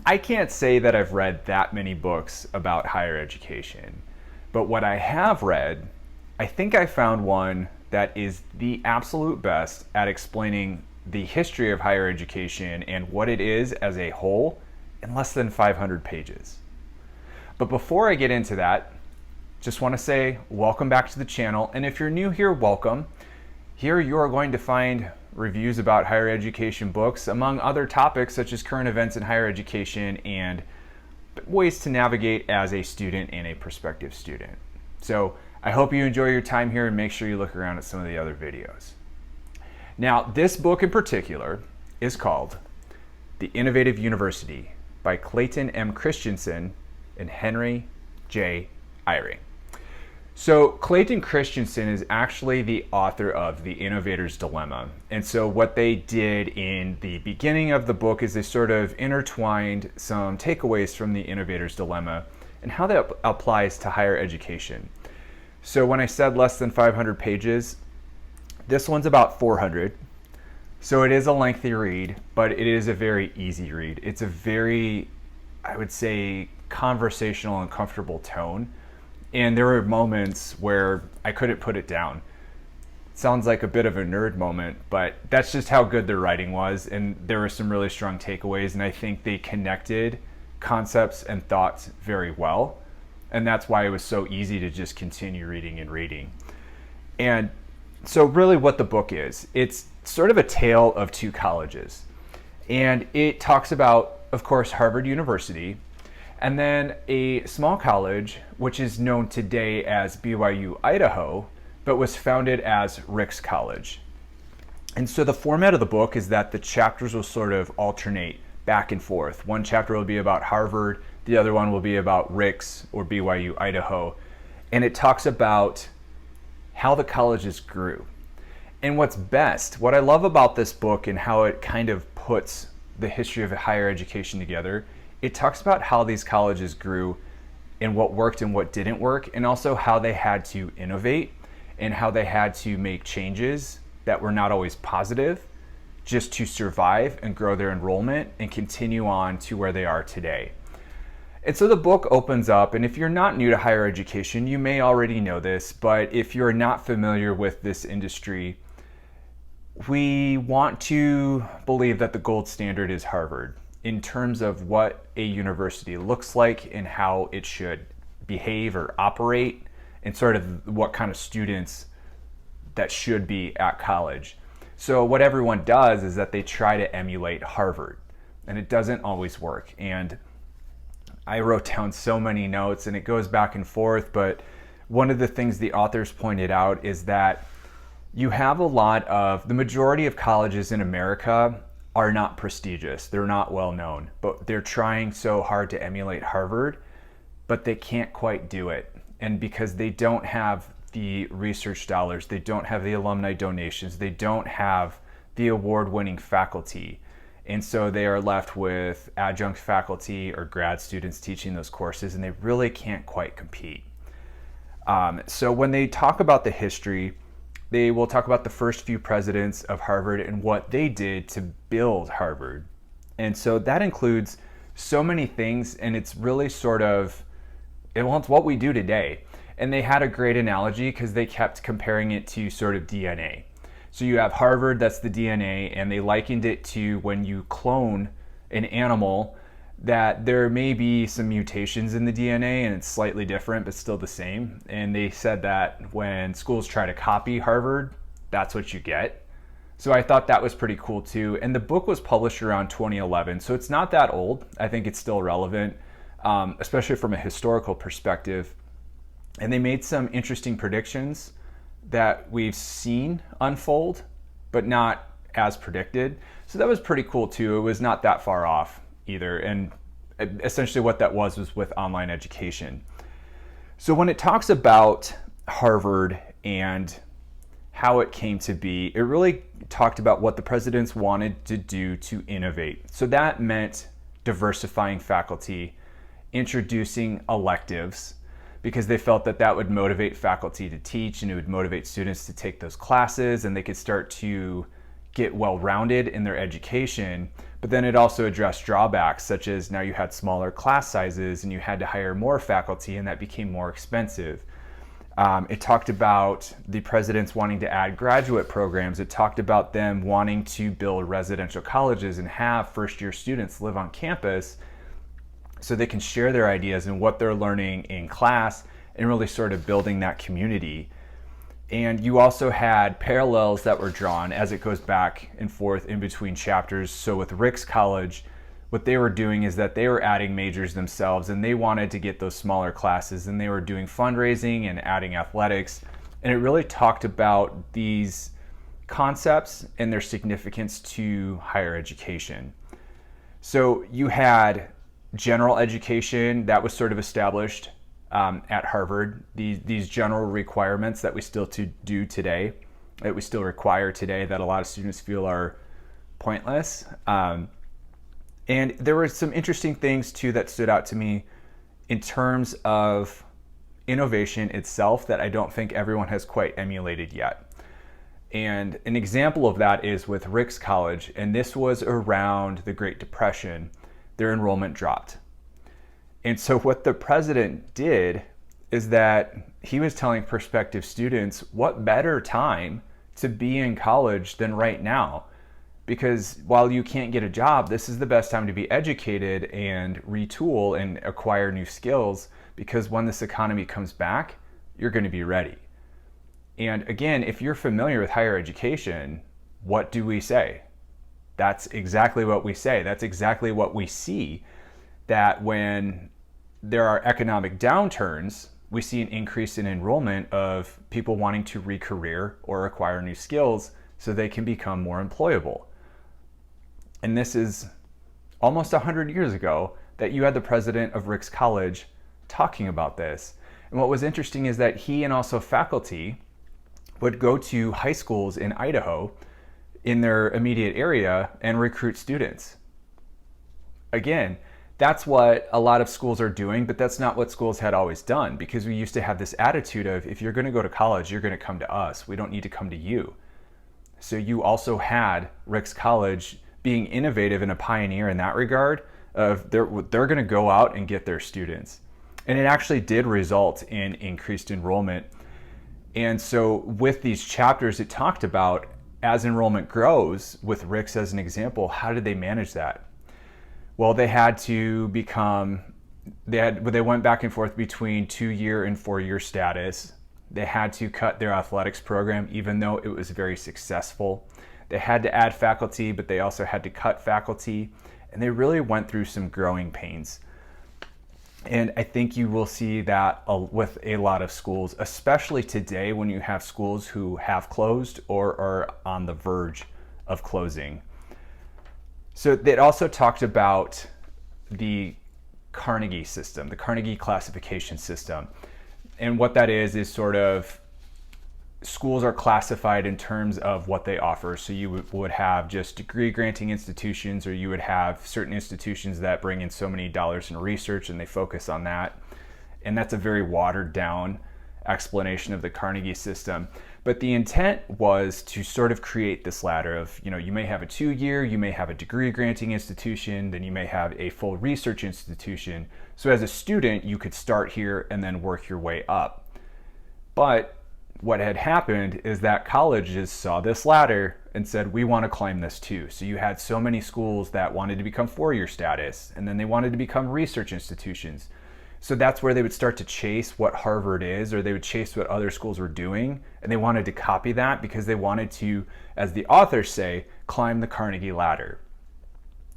I can't say that I've read that many books about higher education, but what I have read, I think I found one that is the absolute best at explaining the history of higher education and what it is as a whole in less than 500 pages. But before I get into that, just want to say welcome back to the channel. And if you're new here, welcome. Here you are going to find reviews about higher education books, among other topics such as current events in higher education and ways to navigate as a student and a prospective student. So I hope you enjoy your time here and make sure you look around at some of the other videos. Now, this book in particular is called The Innovative University by Clayton M. Christensen and Henry J. Eyring. So Clayton Christensen is actually the author of The Innovator's Dilemma. And so what they did in the beginning of the book is they sort of intertwined some takeaways from The Innovator's Dilemma and how that applies to higher education. So when I said less than 500 pages, this one's about 400. So it is a lengthy read, but it is a very easy read. It's a very, I would say, conversational and comfortable tone. And there were moments where I couldn't put it down. Sounds like a bit of a nerd moment, but that's just how good their writing was. And there were some really strong takeaways, and I think they connected concepts and thoughts very well. And that's why it was so easy to just continue reading and reading. And so really what the book is, it's sort of a tale of two colleges. And it talks about, of course, Harvard University, and then a small college, which is known today as BYU-Idaho, but was founded as Ricks College. And so the format of the book is that the chapters will sort of alternate back and forth. One chapter will be about Harvard, the other one will be about Ricks or BYU-Idaho. And it talks about how the colleges grew. And what's best, what I love about this book and how it kind of puts the history of higher education together, it talks about how these colleges grew and what worked and what didn't work, and also how they had to innovate and how they had to make changes that were not always positive just to survive and grow their enrollment and continue on to where they are today. And so the book opens up, and if you're not new to higher education, you may already know this, but if you're not familiar with this industry, we want to believe that the gold standard is Harvard in terms of what a university looks like and how it should behave or operate, and sort of what kind of students that should be at college. So what everyone does is that they try to emulate Harvard, and it doesn't always work. And I wrote down so many notes, and it goes back and forth, but one of the things the authors pointed out is that you have a lot of, the majority of colleges in America are not prestigious, they're not well known, but they're trying so hard to emulate Harvard, but they can't quite do it. And because they don't have the research dollars, they don't have the alumni donations, they don't have the award-winning faculty, and so they are left with adjunct faculty or grad students teaching those courses, and they really can't quite compete. So when they talk about the history, they will talk about the first few presidents of Harvard and what they did to build Harvard. And so that includes so many things, and it's really sort of, it's what we do today. And they had a great analogy because they kept comparing it to sort of DNA. So you have Harvard, that's the DNA, and they likened it to when you clone an animal, that there may be some mutations in the DNA and it's slightly different but still the same. And they said that when schools try to copy Harvard, that's what you get. So I thought that was pretty cool too. And the book was published around 2011, so it's not that old. I think it's still relevant, especially from a historical perspective. And they made some interesting predictions that we've seen unfold, but not as predicted. So that was pretty cool too. It was not that far off either. And essentially what that was with online education. So when it talks about Harvard and how it came to be, it really talked about what the presidents wanted to do to innovate. So that meant diversifying faculty, introducing electives, because they felt that that would motivate faculty to teach and it would motivate students to take those classes and they could start to get well-rounded in their education. But then it also addressed drawbacks, such as now you had smaller class sizes and you had to hire more faculty, and that became more expensive. It talked about the presidents wanting to add graduate programs. It talked about them wanting to build residential colleges and have first-year students live on campus so they can share their ideas and what they're learning in class and really sort of building that community. And you also had parallels that were drawn as it goes back and forth in between chapters. So with Ricks College, what they were doing is that they were adding majors themselves, and they wanted to get those smaller classes, and they were doing fundraising and adding athletics. And it really talked about these concepts and their significance to higher education. So you had general education that was sort of established at Harvard, these general requirements that we still do today, that we still require today, that a lot of students feel are pointless. And there were some interesting things too that stood out to me in terms of innovation itself that I don't think everyone has quite emulated yet. And an example of that is with Ricks College, and this was around the Great Depression. Their enrollment dropped. And so what the president did is that he was telling prospective students, what better time to be in college than right now? Because while you can't get a job, this is the best time to be educated and retool and acquire new skills, because when this economy comes back, you're going to be ready. And again, if you're familiar with higher education, what do we say? That's exactly what we say. That's exactly what we see, that when there are economic downturns, we see an increase in enrollment of people wanting to re-career or acquire new skills so they can become more employable. And this is almost 100 years ago that you had the president of Ricks College talking about this. And what was interesting is that he and also faculty would go to high schools in Idaho in their immediate area and recruit students. Again, that's what a lot of schools are doing, but that's not what schools had always done, because we used to have this attitude of, if you're going to go to college, you're going to come to us. We don't need to come to you. So you also had Ricks College being innovative and a pioneer in that regard of they're going to go out and get their students. And it actually did result in increased enrollment. And so with these chapters, it talked about as enrollment grows, with Ricks as an example, how did they manage that? Well, they had to they went back and forth between 2-year and 4-year status. They had to cut their athletics program, even though it was very successful. They had to add faculty, but they also had to cut faculty. And they really went through some growing pains. And I think you will see that with a lot of schools, especially today when you have schools who have closed or are on the verge of closing. So they also talked about the Carnegie System, the Carnegie classification system. And what that is sort of schools are classified in terms of what they offer. So you would have just degree granting institutions, or you would have certain institutions that bring in so many dollars in research and they focus on that. And that's a very watered down explanation of the Carnegie system. But the intent was to sort of create this ladder of, you may have a 2-year, you may have a degree granting institution, then you may have a full research institution. So as a student, you could start here and then work your way up. But what had happened is that colleges saw this ladder and said, we want to climb this too. So you had so many schools that wanted to become 4-year status, and then they wanted to become research institutions. So that's where they would start to chase what Harvard is, or they would chase what other schools were doing, and they wanted to copy that because they wanted to, as the authors say, climb the Carnegie ladder.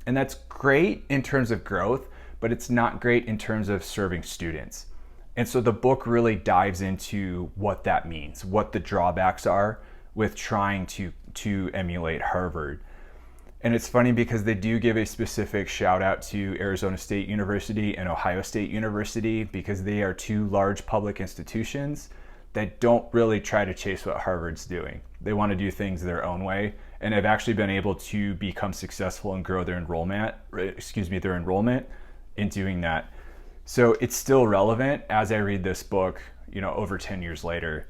And that's great in terms of growth, but it's not great in terms of serving students. And so the book really dives into what that means, what the drawbacks are with trying to emulate Harvard. And it's funny because they do give a specific shout out to Arizona State University and Ohio State University, because they are 2 large public institutions that don't really try to chase what Harvard's doing. They want to do things their own way, and have actually been able to become successful and grow their enrollment in doing that. So it's still relevant as I read this book, over 10 years later.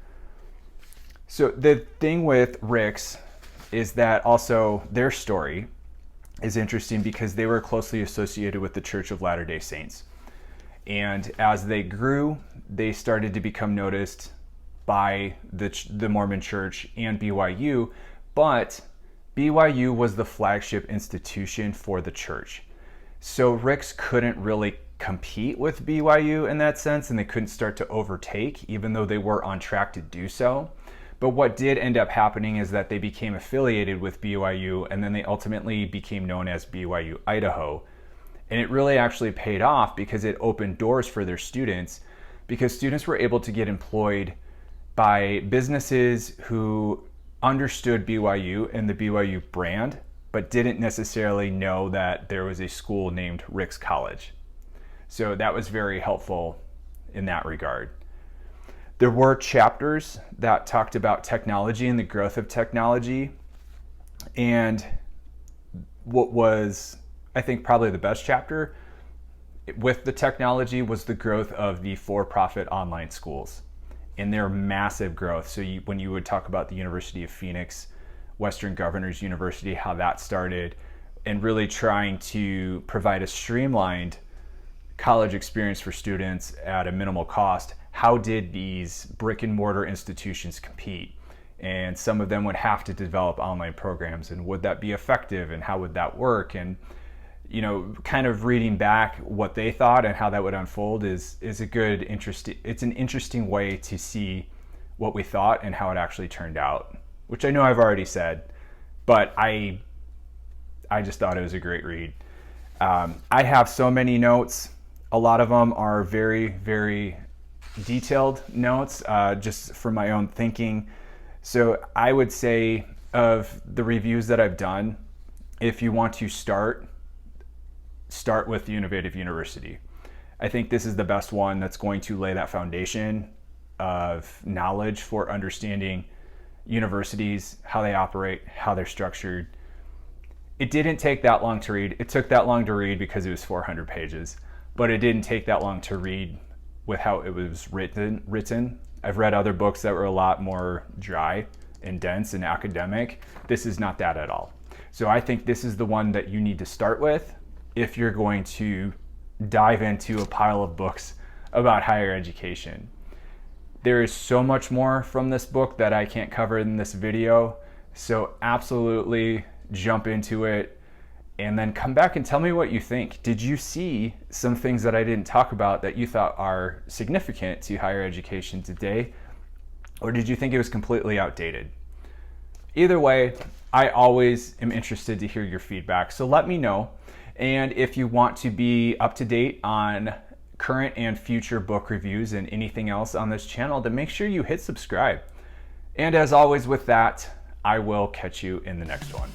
So the thing with Ricks is that also their story is interesting because they were closely associated with the Church of Latter-day Saints. And as they grew, they started to become noticed by the Mormon Church and BYU, but BYU was the flagship institution for the church. So Rick's couldn't really compete with BYU in that sense, and they couldn't start to overtake, even though they were on track to do so. But what did end up happening is that they became affiliated with BYU, and then they ultimately became known as byu-idaho. And it really actually paid off because it opened doors for their students, because students were able to get employed by businesses who understood BYU and the BYU brand, but didn't necessarily know that there was a school named Rick's College. So that was very helpful in that regard. There were chapters that talked about technology and the growth of technology. And what was, I think, probably the best chapter with the technology was the growth of the for-profit online schools and their massive growth. So when you would talk about the University of Phoenix, Western Governors University, how that started, and really trying to provide a streamlined college experience for students at a minimal cost, how did these brick and mortar institutions compete? And some of them would have to develop online programs, and would that be effective, and how would that work? And kind of reading back what they thought and how that would unfold is a good, interesting. It's an interesting way to see what we thought and how it actually turned out, which I know I've already said, but I just thought it was a great read. I have so many notes. A lot of them are very, very detailed notes, just for my own thinking. So I would say, of the reviews that I've done, if you want to start with the Innovative University. I think this is the best one that's going to lay that foundation of knowledge for understanding universities, how they operate, how they're structured. It didn't take that long to read. It took that long to read because it was 400 pages, but it didn't take that long to read with how it was written. I've read other books that were a lot more dry and dense and academic. This is not that at all. So I think this is the one that you need to start with if you're going to dive into a pile of books about higher education. There is so much more from this book that I can't cover in this video, so absolutely jump into it and then come back and tell me what you think. Did you see some things that I didn't talk about that you thought are significant to higher education today? Or did you think it was completely outdated? Either way, I always am interested to hear your feedback, so let me know. And if you want to be up to date on current and future book reviews and anything else on this channel, then make sure you hit subscribe. And as always with that, I will catch you in the next one.